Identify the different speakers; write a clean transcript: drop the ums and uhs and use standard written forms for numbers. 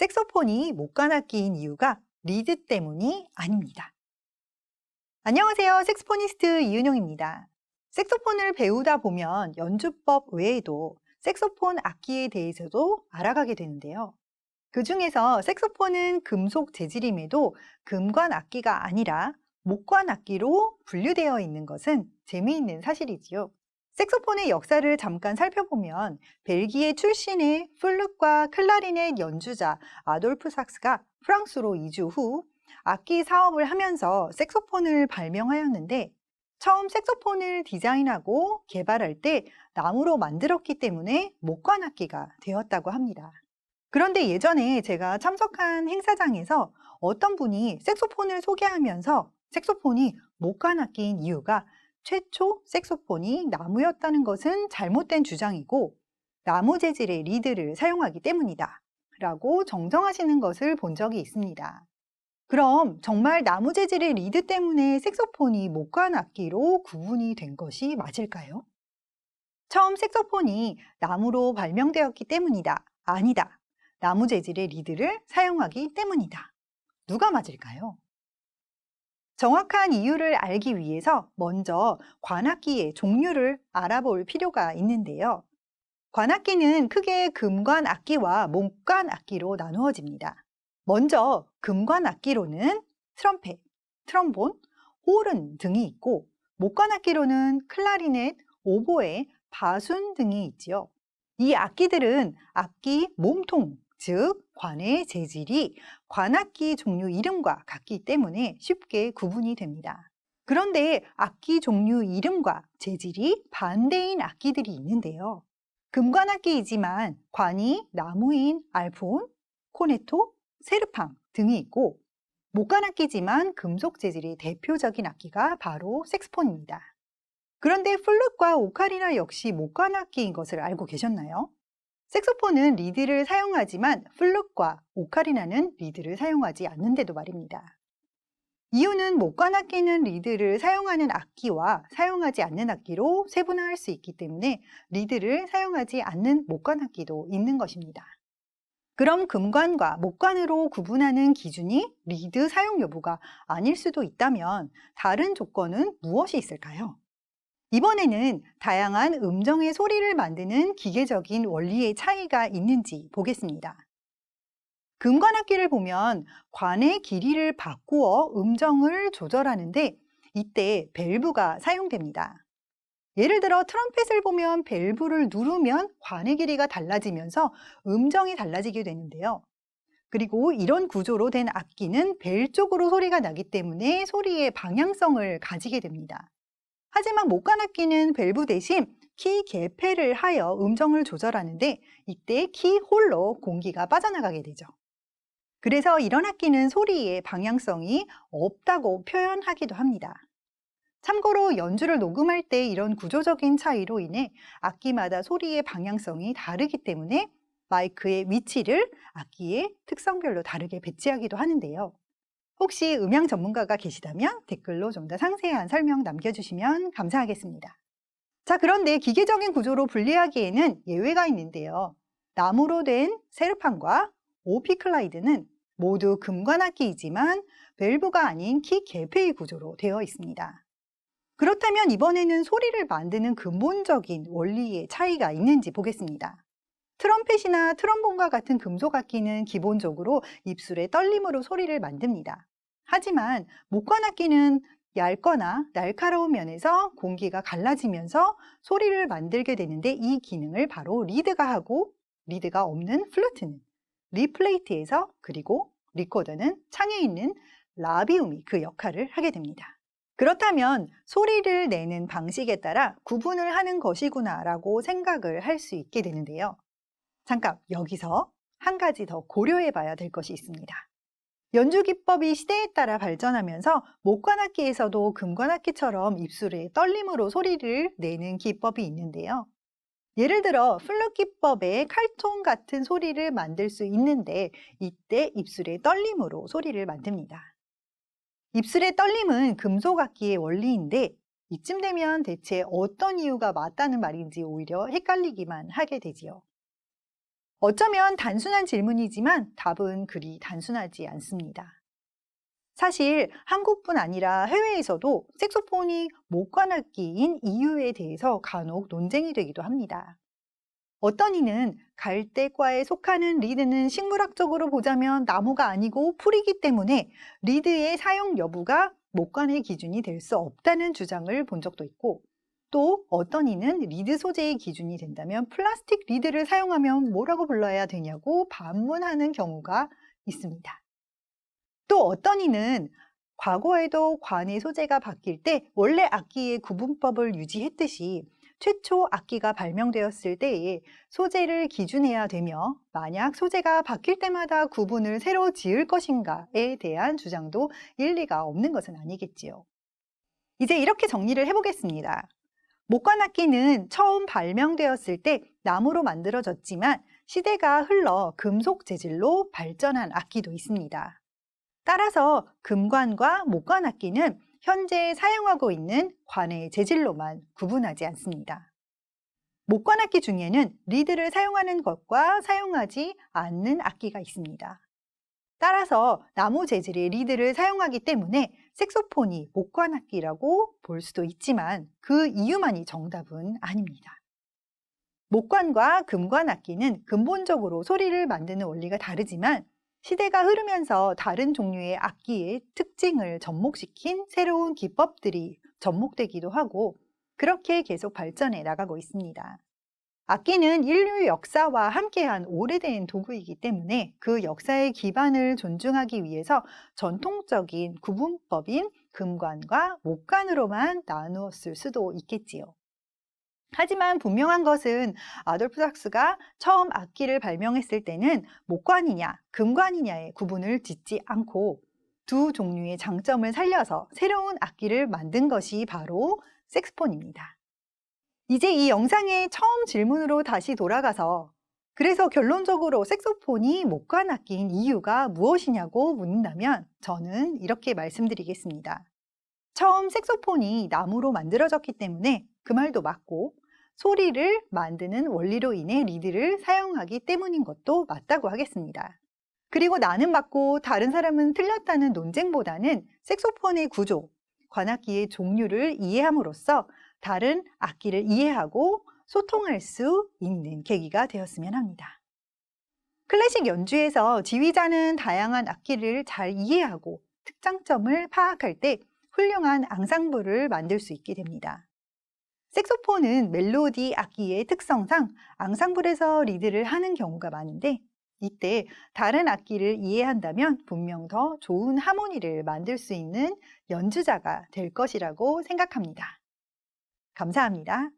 Speaker 1: 색소폰이 목관악기인 이유가 리드 때문이 아닙니다. 안녕하세요. 색소포니스트 이은용입니다. 색소폰을 배우다 보면 연주법 외에도 색소폰 악기에 대해서도 알아가게 되는데요. 그 중에서 색소폰은 금속 재질임에도 금관 악기가 아니라 목관 악기로 분류되어 있는 것은 재미있는 사실이지요. 색소폰의 역사를 잠깐 살펴보면 벨기에 출신의 플룻과 클라리넷 연주자 아돌프 sak스가 프랑스로 이주 후 악기 사업을 하면서 색소폰을 발명하였는데, 처음 색소폰을 디자인하고 개발할 때 나무로 만들었기 때문에 목관 악기가 되었다고 합니다. 그런데 예전에 제가 참석한 행사장에서 어떤 분이 색소폰을 소개하면서 색소폰이 목관 악기인 이유가 최초 색소폰이 나무였다는 것은 잘못된 주장이고 나무 재질의 리드를 사용하기 때문이다 라고 정정하시는 것을 본 적이 있습니다. 그럼 정말 나무 재질의 리드 때문에 색소폰이 목관 악기로 구분이 된 것이 맞을까요? 처음 색소폰이 나무로 발명되었기 때문이다. 아니다. 나무 재질의 리드를 사용하기 때문이다. 누가 맞을까요? 정확한 이유를 알기 위해서 먼저 관악기의 종류를 알아볼 필요가 있는데요. 관악기는 크게 금관 악기와 목관 악기로 나누어집니다. 먼저 금관 악기로는 트럼펫, 트럼본, 호른 등이 있고, 목관 악기로는 클라리넷, 오보에, 바순 등이 있지요. 이 악기들은 악기 몸통, 즉 관의 재질이 관악기 종류 이름과 같기 때문에 쉽게 구분이 됩니다. 그런데 악기 종류 이름과 재질이 반대인 악기들이 있는데요. 금관악기이지만 관이 나무인 알폰, 코네토, 세르팡 등이 있고, 목관악기지만 금속 재질이 대표적인 악기가 바로 색소폰입니다. 그런데 플룻과 오카리나 역시 목관악기인 것을 알고 계셨나요? 색소폰은 리드를 사용하지만 플룻과 오카리나는 리드를 사용하지 않는데도 말입니다. 이유는 목관악기는 리드를 사용하는 악기와 사용하지 않는 악기로 세분화할 수 있기 때문에 리드를 사용하지 않는 목관악기도 있는 것입니다. 그럼 금관과 목관으로 구분하는 기준이 리드 사용 여부가 아닐 수도 있다면 다른 조건은 무엇이 있을까요? 이번에는 다양한 음정의 소리를 만드는 기계적인 원리의 차이가 있는지 보겠습니다. 금관악기를 보면 관의 길이를 바꾸어 음정을 조절하는데 이때 밸브가 사용됩니다. 예를 들어 트럼펫을 보면 밸브를 누르면 관의 길이가 달라지면서 음정이 달라지게 되는데요. 그리고 이런 구조로 된 악기는 벨 쪽으로 소리가 나기 때문에 소리의 방향성을 가지게 됩니다. 하지만 목관악기는 밸브 대신 키 개폐를 하여 음정을 조절하는데 이때 키 홀로 공기가 빠져나가게 되죠. 그래서 이런 악기는 소리의 방향성이 없다고 표현하기도 합니다. 참고로 연주를 녹음할 때 이런 구조적인 차이로 인해 악기마다 소리의 방향성이 다르기 때문에 마이크의 위치를 악기의 특성별로 다르게 배치하기도 하는데요. 혹시 음향 전문가가 계시다면 댓글로 좀 더 상세한 설명 남겨주시면 감사하겠습니다. 자, 그런데 기계적인 구조로 분리하기에는 예외가 있는데요. 나무로 된 세르팡과 오피클라이드는 모두 금관악기이지만 밸브가 아닌 키 개폐의 구조로 되어 있습니다. 그렇다면 이번에는 소리를 만드는 근본적인 원리의 차이가 있는지 보겠습니다. 트럼펫이나 트럼본과 같은 금속 악기는 기본적으로 입술의 떨림으로 소리를 만듭니다. 하지만 목관악기는 얇거나 날카로운 면에서 공기가 갈라지면서 소리를 만들게 되는데 이 기능을 바로 리드가 하고, 리드가 없는 플루트는 리플레이트에서, 그리고 리코더는 창에 있는 라비움이 그 역할을 하게 됩니다. 그렇다면 소리를 내는 방식에 따라 구분을 하는 것이구나 라고 생각을 할 수 있게 되는데요. 잠깐 여기서 한 가지 더 고려해 봐야 될 것이 있습니다. 연주 기법이 시대에 따라 발전하면서 목관악기에서도 금관악기처럼 입술의 떨림으로 소리를 내는 기법이 있는데요. 예를 들어 플룻 기법의 칼톤 같은 소리를 만들 수 있는데 이때 입술의 떨림으로 소리를 만듭니다. 입술의 떨림은 금속 악기의 원리인데 이쯤 되면 대체 어떤 이유가 맞다는 말인지 오히려 헷갈리기만 하게 되지요. 어쩌면 단순한 질문이지만 답은 그리 단순하지 않습니다. 사실 한국뿐 아니라 해외에서도 색소폰이 목관악기인 이유에 대해서 간혹 논쟁이 되기도 합니다. 어떤 이는 갈대과에 속하는 리드는 식물학적으로 보자면 나무가 아니고 풀이기 때문에 리드의 사용 여부가 목관의 기준이 될 수 없다는 주장을 본 적도 있고, 또 어떤 이는 리드 소재의 기준이 된다면 플라스틱 리드를 사용하면 뭐라고 불러야 되냐고 반문하는 경우가 있습니다. 또 어떤 이는 과거에도 관의 소재가 바뀔 때 원래 악기의 구분법을 유지했듯이 최초 악기가 발명되었을 때에 소재를 기준해야 되며, 만약 소재가 바뀔 때마다 구분을 새로 지을 것인가에 대한 주장도 일리가 없는 것은 아니겠지요. 이제 이렇게 정리를 해보겠습니다. 목관악기는 처음 발명되었을 때 나무로 만들어졌지만 시대가 흘러 금속 재질로 발전한 악기도 있습니다. 따라서 금관과 목관악기는 현재 사용하고 있는 관의 재질로만 구분하지 않습니다. 목관악기 중에는 리드를 사용하는 것과 사용하지 않는 악기가 있습니다. 따라서 나무 재질의 리드를 사용하기 때문에 색소폰이 목관악기라고 볼 수도 있지만 그 이유만이 정답은 아닙니다. 목관과 금관악기는 근본적으로 소리를 만드는 원리가 다르지만 시대가 흐르면서 다른 종류의 악기의 특징을 접목시킨 새로운 기법들이 접목되기도 하고, 그렇게 계속 발전해 나가고 있습니다. 악기는 인류 역사와 함께한 오래된 도구이기 때문에 그 역사의 기반을 존중하기 위해서 전통적인 구분법인 금관과 목관으로만 나누었을 수도 있겠지요. 하지만 분명한 것은 아돌프 삭스가 처음 악기를 발명했을 때는 목관이냐 금관이냐의 구분을 짓지 않고 두 종류의 장점을 살려서 새로운 악기를 만든 것이 바로 색소폰입니다. 이제 이 영상의 처음 질문으로 다시 돌아가서, 그래서 결론적으로 색소폰이 목관악기인 이유가 무엇이냐고 묻는다면 저는 이렇게 말씀드리겠습니다. 처음 색소폰이 나무로 만들어졌기 때문에 그 말도 맞고, 소리를 만드는 원리로 인해 리드를 사용하기 때문인 것도 맞다고 하겠습니다. 그리고 나는 맞고 다른 사람은 틀렸다는 논쟁보다는 색소폰의 구조, 관악기의 종류를 이해함으로써 다른 악기를 이해하고 소통할 수 있는 계기가 되었으면 합니다. 클래식 연주에서 지휘자는 다양한 악기를 잘 이해하고 특장점을 파악할 때 훌륭한 앙상블을 만들 수 있게 됩니다. 색소폰은 멜로디 악기의 특성상 앙상블에서 리드를 하는 경우가 많은데, 이때 다른 악기를 이해한다면 분명 더 좋은 하모니를 만들 수 있는 연주자가 될 것이라고 생각합니다. 감사합니다.